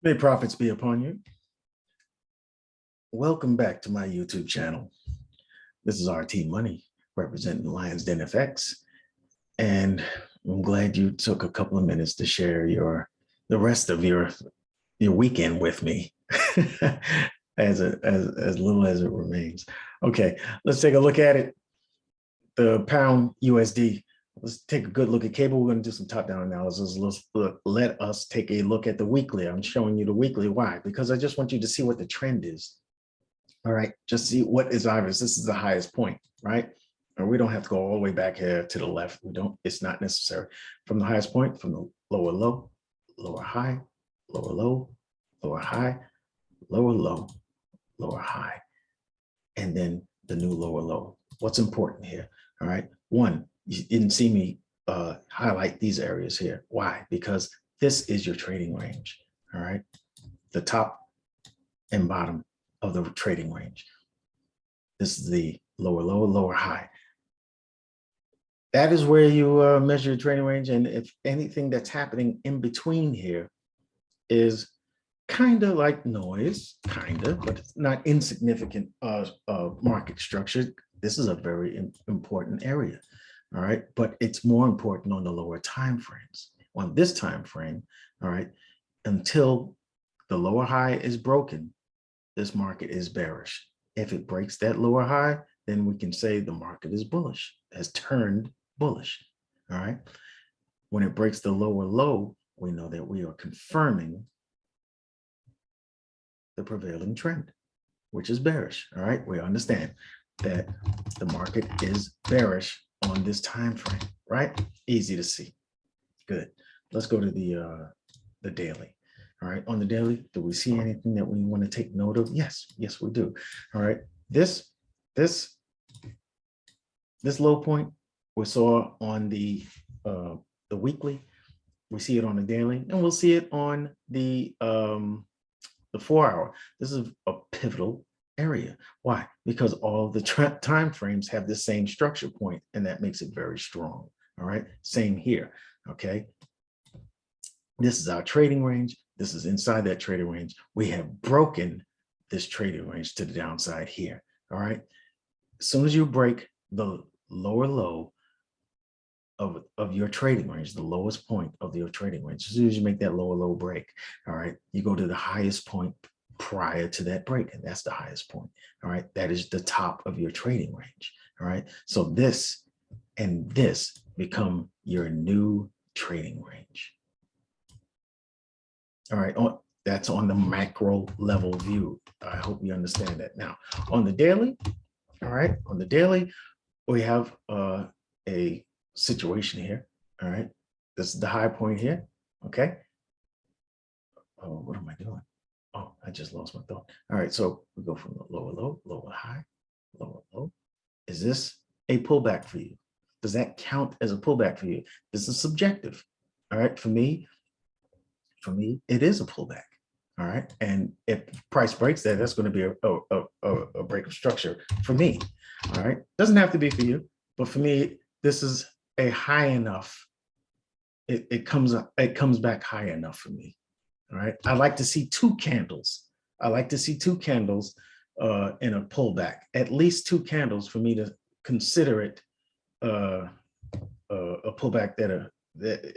May profits be upon you. Welcome back to my YouTube channel. This is RT Money, representing Lions Den FX. And I'm glad you took a couple of minutes to share the rest of your weekend with me, as little as it remains. Okay, let's take a look at it. The pound USD. Let's take a good look at cable. We're going to do some top-down analysis. Let us take a look at the weekly. I'm showing you the weekly. Why? Because I just want you to see what the trend is. All right, just see what is obvious. This is the highest point, right? Or we don't have to go all the way back here to the left. We don't. It's not necessary. From the highest point, from the lower low, lower high, lower low, lower high, lower low, lower high, and then the new lower low. What's important here? All right, one. You didn't see me highlight these areas here. Why? Because this is your trading range, all right? The top and bottom of the trading range. This is the lower low, lower high. That is where you measure your trading range. And if anything that's happening in between here is kind of like noise, but it's not insignificant market structure. This is a very important area. All right, but it's more important on the lower time frames. On this time frame, all right, until the lower high is broken, this market is bearish. If it breaks that lower high, then we can say the market is bullish, has turned bullish. All right, when it breaks the lower low, we know that we are confirming the prevailing trend, which is bearish. All right, we understand that the market is bearish on this time frame, right? Easy to see. Good. Let's go to the daily. All right, on the daily, do we see anything that we want to take note of? Yes, we do. All right, this low point we saw on the weekly, we see it on the daily, and we'll see it on the 4 hour. This is a pivotal area. Why? Because all of the time frames have the same structure point, and that makes it very strong. All right, same here. Okay, this is our trading range. This is inside that trading range. We have broken this trading range to the downside here. All right, as soon as you break the lower low of your trading range, the lowest point of your trading range, as soon as you make that lower low break, all right, you go to the highest point prior to that break, and that's the highest point. All right, that is the top of your trading range. All right, so this and this become your new trading range. All right, that's on the macro level view. I hope you understand that. Now on the daily, all right, on the daily, we have a situation here. All right, this is the high point here. Okay, oh, what am I doing? Oh, I just lost my thought. All right, so we go from the lower low, lower high, lower low. Is this a pullback for you? Does that count as a pullback for you? This is subjective. All right, for me, it is a pullback. All right, and if price breaks that, that's going to be a break of structure for me. All right, doesn't have to be for you, but for me, this is a high enough. It comes back high enough for me. All right, I like to see two candles. I like to see two candles in a pullback, at least two candles for me to consider it a pullback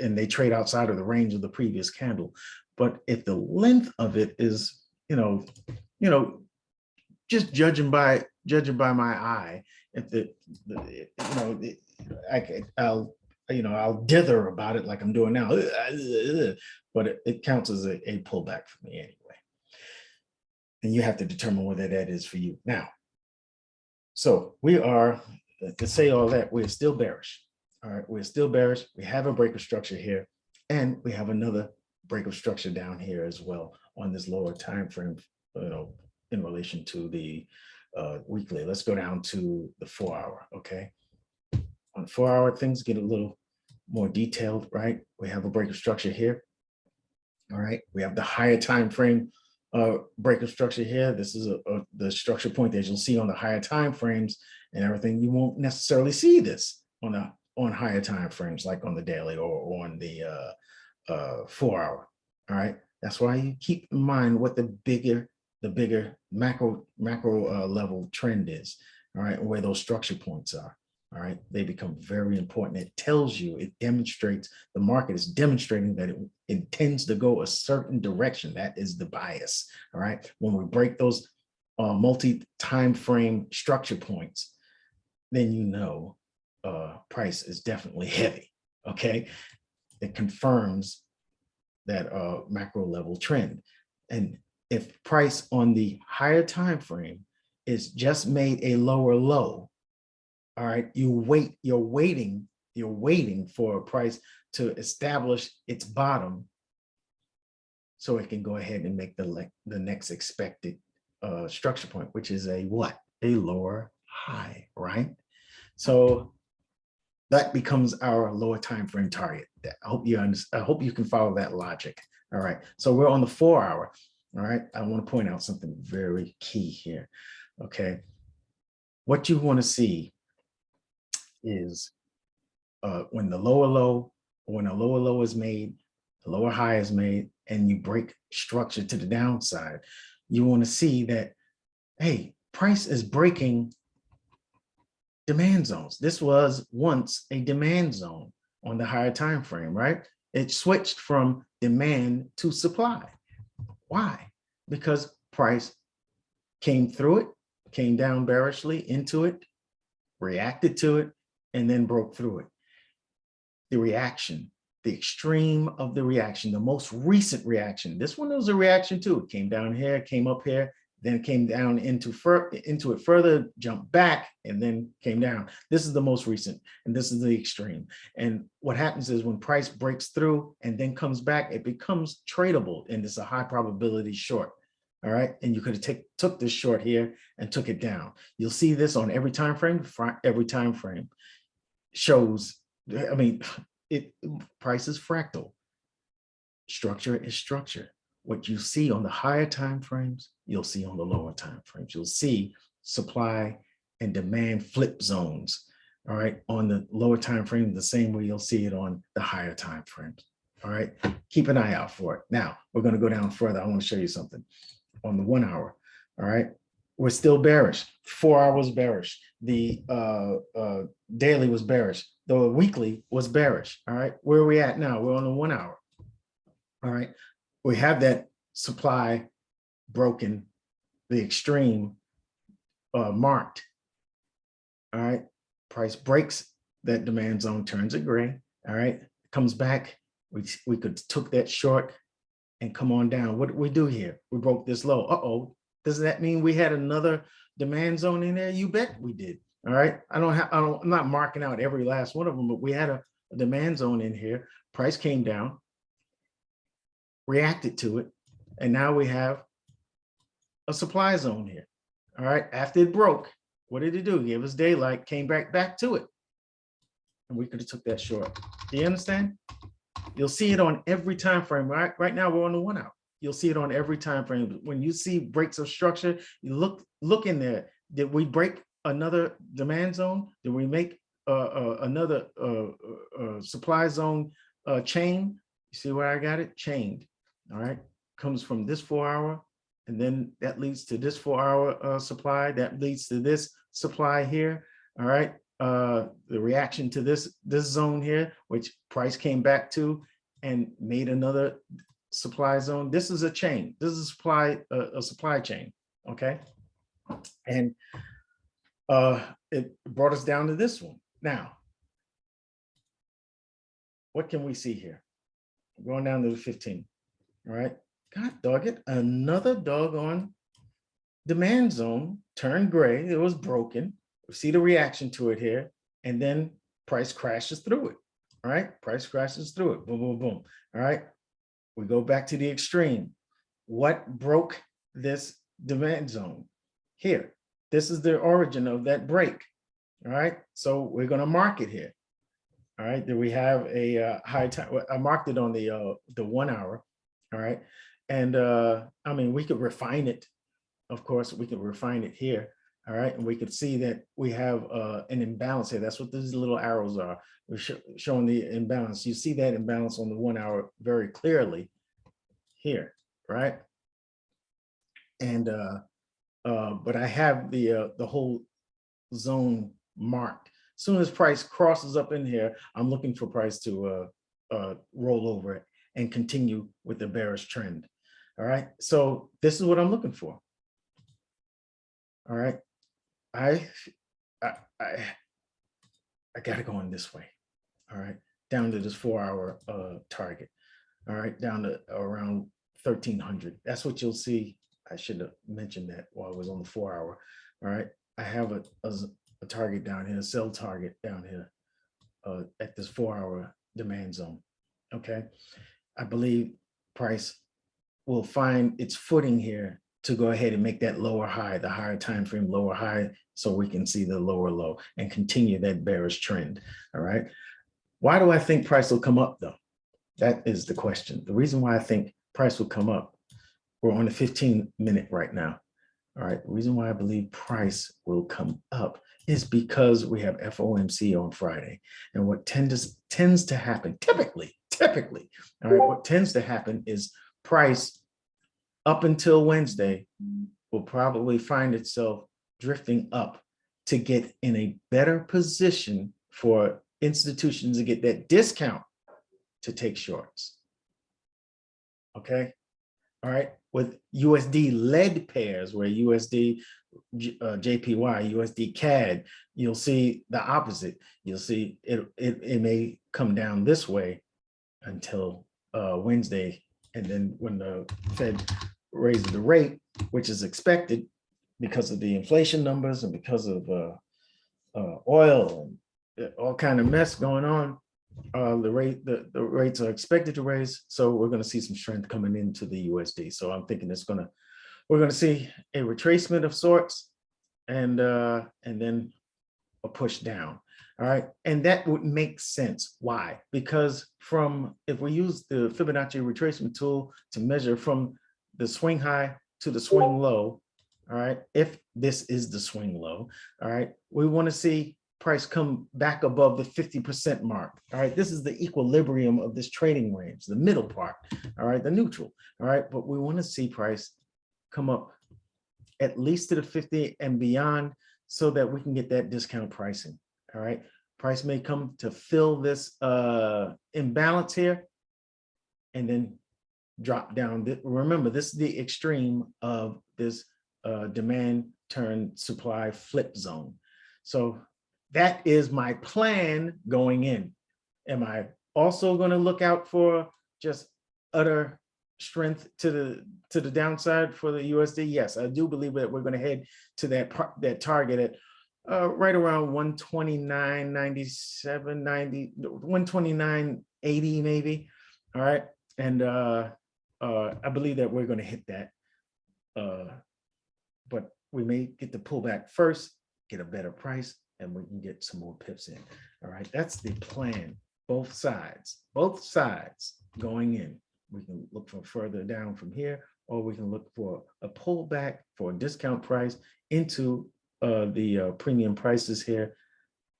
and they trade outside of the range of the previous candle. But if the length of it is, just judging by my eye, if I'll dither about it like I'm doing now, but it counts as a pullback for me anyway. And you have to determine whether that is for you. Now, so we are, to say all that, we're still bearish. All right, we're still bearish. We have a break of structure here, and we have another break of structure down here as well on this lower time frame, in relation to the weekly. Let's go down to the 4 hour. Okay, on the 4 hour, things get a little more detailed, right? We have a break of structure here. All right, we have the higher time frame break of structure here. This is the structure point that you'll see on the higher time frames and everything. You won't necessarily see this on higher time frames like on the daily or on the 4 hour. All right, That's why you keep in mind what the bigger macro level trend is, all right, where those structure points are. All right, they become very important. It tells you, it demonstrates, the market is demonstrating that it intends to go a certain direction. That is the bias. All right, when we break those multi-time frame structure points, then you know price is definitely heavy. Okay, it confirms that macro level trend. And if price on the higher time frame is just made a lower low, all right, you're waiting for a price to establish its bottom so it can go ahead and make the next expected structure point, which is a what? A lower high, right? So that becomes our lower time frame target. I hope you can follow that logic. All right, so we're on the 4 hour. All right, I want to point out something very key here. Okay, what you want to see is when a lower low is made, the lower high is made, and you break structure to the downside, you want to see that, hey, price is breaking demand zones. This was once a demand zone on the higher time frame, right? It switched from demand to supply. Why? Because price came through it, came down bearishly into it, reacted to it, and then broke through it. The reaction, the extreme of the reaction, the most recent reaction. This one was a reaction too. It came down here, came up here, then it came down into it further, jumped back, and then came down. This is the most recent, and this is the extreme. And what happens is when price breaks through and then comes back, it becomes tradable, and it's a high probability short. All right, and you could have took this short here and took it down. You'll see this on every time frame. Every time frame shows. I mean, price is fractal. Structure is structure. What you see on the higher time frames, you'll see on the lower time frames. You'll see supply and demand flip zones. All right, on the lower time frame, the same way you'll see it on the higher time frames. All right, keep an eye out for it. Now we're going to go down further. I want to show you something on the 1 hour. All right, we're still bearish. 4 hours bearish. The daily was bearish. The weekly was bearish. All right, where are we at now? We're on the 1 hour. All right, we have that supply broken, the extreme marked. All right, price breaks that demand zone, turns it gray. All right, comes back. We could took that short and come on down. What did we do here? We broke this low. Uh-oh, does that mean we had another demand zone in there? You bet we did. All right, I'm not marking out every last one of them, but we had a demand zone in here. Price came down, reacted to it, and now we have a supply zone here. All right, after it broke, what did it do? It gave us daylight, came back to it, and we could have took that short. Do you understand? You'll see it on every time frame. Right now we're on the 1 hour. You'll see it on every time frame. When you see breaks of structure, you look in there. Did we break another demand zone? Did we make another supply zone chain? You see where I got it? Chained. All right, comes from this 4 hour, and then that leads to this 4 hour supply. That leads to this supply here. All right, the reaction to this zone here, which price came back to and made another supply zone. This is a chain. This is a supply chain. Okay, and it brought us down to this one. Now, what can we see here? Going down to the 15. All right, God dog it, another doggone demand zone turned gray. It was broken. We see the reaction to it here, and then price crashes through it. All right, price crashes through it. Boom, boom, boom. All right, we go back to the extreme. What broke this demand zone? Here, this is the origin of that break. All right, so we're going to mark it here. All right, then we have a high time. I marked it on the 1 hour. All right, and I mean, we could refine it. Of course, we could refine it here. All right, and we could see that we have an imbalance here. That's what these little arrows are. We're showing the imbalance. You see that imbalance on the 1 hour very clearly here, right? And but I have the whole zone marked. As soon as price crosses up in here, I'm looking for price to roll over it and continue with the bearish trend. All right, so this is what I'm looking for. All right, I gotta go in this way. All right, down to this 4-hour target. All right, down to around 1300. That's what you'll see. I should have mentioned that while I was on the 4-hour. All right, I have a target down here, a sell target down here at this 4-hour demand zone. Okay, I believe price will find its footing here to go ahead and make that lower high, the higher time frame lower high, so we can see the lower low and continue that bearish trend. All right, why do I think price will come up though? That is the question. The reason why I think price will come up, we're on the 15-minute right now. All right, the reason why I believe price will come up is because we have FOMC on Friday. And what tends to happen, typically, all right, what tends to happen is price up until Wednesday will probably find itself drifting up to get in a better position for institutions to get that discount to take shorts. Okay, all right, with USD led pairs where USD JPY, USD CAD, you'll see the opposite. You'll see it may come down this way until Wednesday, and then when the Fed raises the rate, which is expected because of the inflation numbers and because of oil and all kind of mess going on, the rates are expected to raise. So we're going to see some strength coming into the USD. So I'm thinking we're going to see a retracement of sorts, and then a push down. All right, and that would make sense. Why? Because if we use the Fibonacci retracement tool to measure from the swing high to the swing low, all right, if this is the swing low, all right, we want to see price come back above the 50% mark. All right, this is the equilibrium of this trading range, the middle part, all right, the neutral. All right, but we want to see price come up at least to the 50 and beyond so that we can get that discount pricing. All right, price may come to fill this imbalance here and then drop down. Remember, this is the extreme of this demand turn supply flip zone. So that is my plan going in. Am I also going to look out for just utter strength to the downside for the USD? Yes, I do believe that we're going to head to that target at right around 129.97, 90, 129.80 maybe. All right, and I believe that we're going to hit that, but we may get the pullback first, get a better price, and we can get some more pips in. All right, that's the plan. Both sides going in. We can look for further down from here, or we can look for a pullback for a discount price into the premium prices here,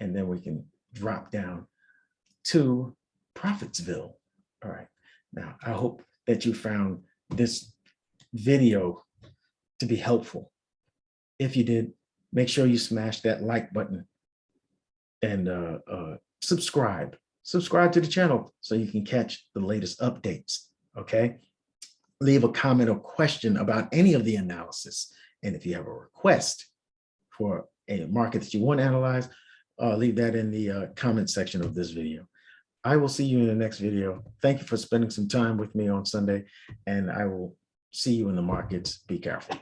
and then we can drop down to Profitsville. All right, now I hope that you found this video to be helpful. If you did, make sure you smash that like button and subscribe to the channel so you can catch the latest updates. Okay, leave a comment or question about any of the analysis, and if you have a request for a market that you want to analyze, leave that in the comment section of this video. I will see you in the next video. Thank you for spending some time with me on Sunday, and I will see you in the markets. Be careful.